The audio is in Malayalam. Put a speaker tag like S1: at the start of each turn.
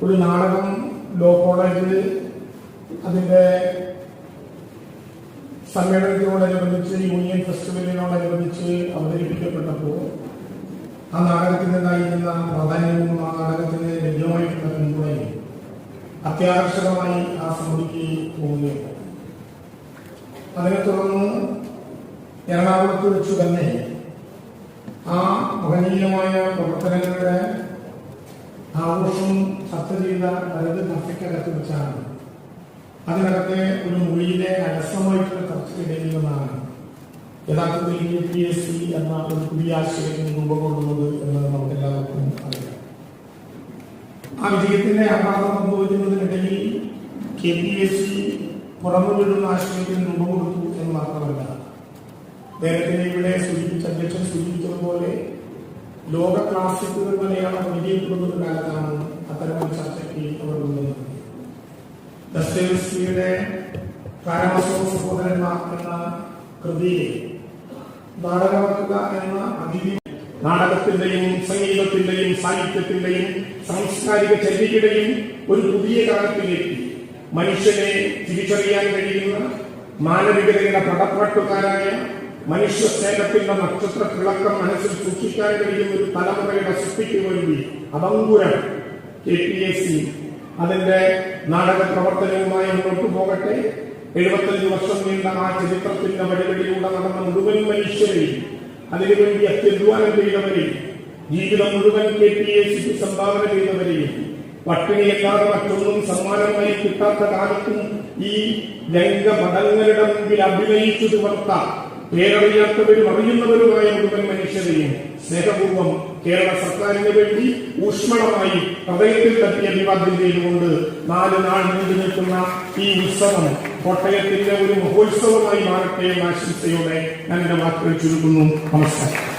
S1: ഒരു നാടകം ലോ കോളേജ് അതിന്റെ സമ്മേളനത്തിനോടനുബന്ധിച്ച് യൂണിയൻ ഫെസ്റ്റിവലിനോടനുബന്ധിച്ച് അവതരിപ്പിക്കപ്പെട്ടപ്പോൾ ആ നാടകത്തിൻ്റെതായിരുന്ന പ്രാധാന്യവും ആ നാടകത്തിന് ലഭ്യമായിട്ടുള്ള പിന്തുണയും അത്യാകർഷകമായി ആ സമിതിക്ക് തോന്നുകയുണ്ട്. അതിനെ തുടർന്ന് എറണാകുളത്ത് വെച്ച് തന്നെ ആ മഹനീയമായ പ്രവർത്തനങ്ങളുടെ ആഘോഷം ചർച്ച ചെയ്ത വലത് കഫയ്ക്കകത്ത് വെച്ചാണ് അതിനകത്തെ ഒരു മൊഴിയിലെ അലസമായിട്ടുള്ള ചർച്ചയ്ക്കിടയിൽ നിന്നാണ് യഥാർത്ഥത്തിൽ KPSC എന്ന ഒരു പുതിയ ആശയം രൂപം കൊള്ളുന്നത് എന്ന് നമുക്ക് എല്ലാവർക്കും അറിയാം. ആ വിജയത്തിന്റെ ആഘാതം സംഭവിക്കുന്നതിനിടയിൽ KPSC പുറമു വീഴുന്ന ആശയത്തിന് രൂപം കൊടുത്തു എന്ന് മാത്രമല്ല, നേരത്തെ ഇവിടെ അധ്യക്ഷൻ സൂചിപ്പിച്ചതുപോലെ ലോക ക്ലാസിക്കുകൾ മലയാളം വിജയിക്കുന്ന കാലത്താണ് അത്തരമൊരു ചർച്ചയ്ക്ക് അവർ കൊണ്ടുവന്നത്. ദസ്തയേവ്സ്കിയുടെ കാരമസോവ് സഹോദരന്മാർ എന്ന കൃതിയെ നാടകമാക്കുക എന്ന അതിഥി നാടകത്തിന്റെയും സംഗീതത്തിന്റെയും സാഹിത്യത്തിന്റെയും സാംസ്കാരിക ചര്യയുടെയും ഒരു പുതിയ കാലത്തിലേക്ക് മനുഷ്യനെ തിരിച്ചറിയാൻ കഴിയുന്ന മാനവികതയുടെ പടപ്പാട്ടുകാരായ മനുഷ്യ സ്നേഹത്തിന്റെ നക്ഷത്ര തിളക്കം മനസ്സിൽ സൂക്ഷിക്കാൻ കഴിയുന്ന ഒരു തലമുറയുടെ സൃഷ്ടിക്ക് വേണ്ടി അഭംഗുരം KPSC അതിന്റെ നാടക പ്രവർത്തനവുമായി മുന്നോട്ടു പോകട്ടെ. 75 വർഷം നീണ്ട ആ ചരിത്രത്തിന്റെ വഴികളിലൂടെ നടന്ന മുഴുവൻ മനുഷ്യരെയും അതിനുവേണ്ടി അത്യധ്വാനം ചെയ്തവരെയും ജീവിതം മുഴുവൻ KPSC സംഭാവന ചെയ്തവരെയും പട്ടിണിയല്ലാതെ മറ്റൊന്നും സമ്മാനമായി കിട്ടാത്ത കാലത്തും ഈ രംഗപടങ്ങളുടെ മുമ്പിൽ അഭിനയിച്ചു തീർത്ത പേരറിയാത്തവരും അറിയുന്നവരുമായ മുഴുവൻ മനുഷ്യരെയും സ്നേഹപൂർവ്വം കേരള സർക്കാരിന് വേണ്ടി ഊഷ്മളമായി ഹൃദയത്തിൽ തട്ടിയ അഭിവാദ്യം ചെയ്തുകൊണ്ട് 4 നാൾ നീണ്ടു നിൽക്കുന്ന ഈ ഉത്സവം കോട്ടയത്തിന്റെ ഒരു മഹോത്സവമായി മാറട്ടെ എന്ന ആശംസയോടെ ഞാൻ എന്റെ വാക്കുകൾ ചുരുക്കുന്നു. നമസ്കാരം.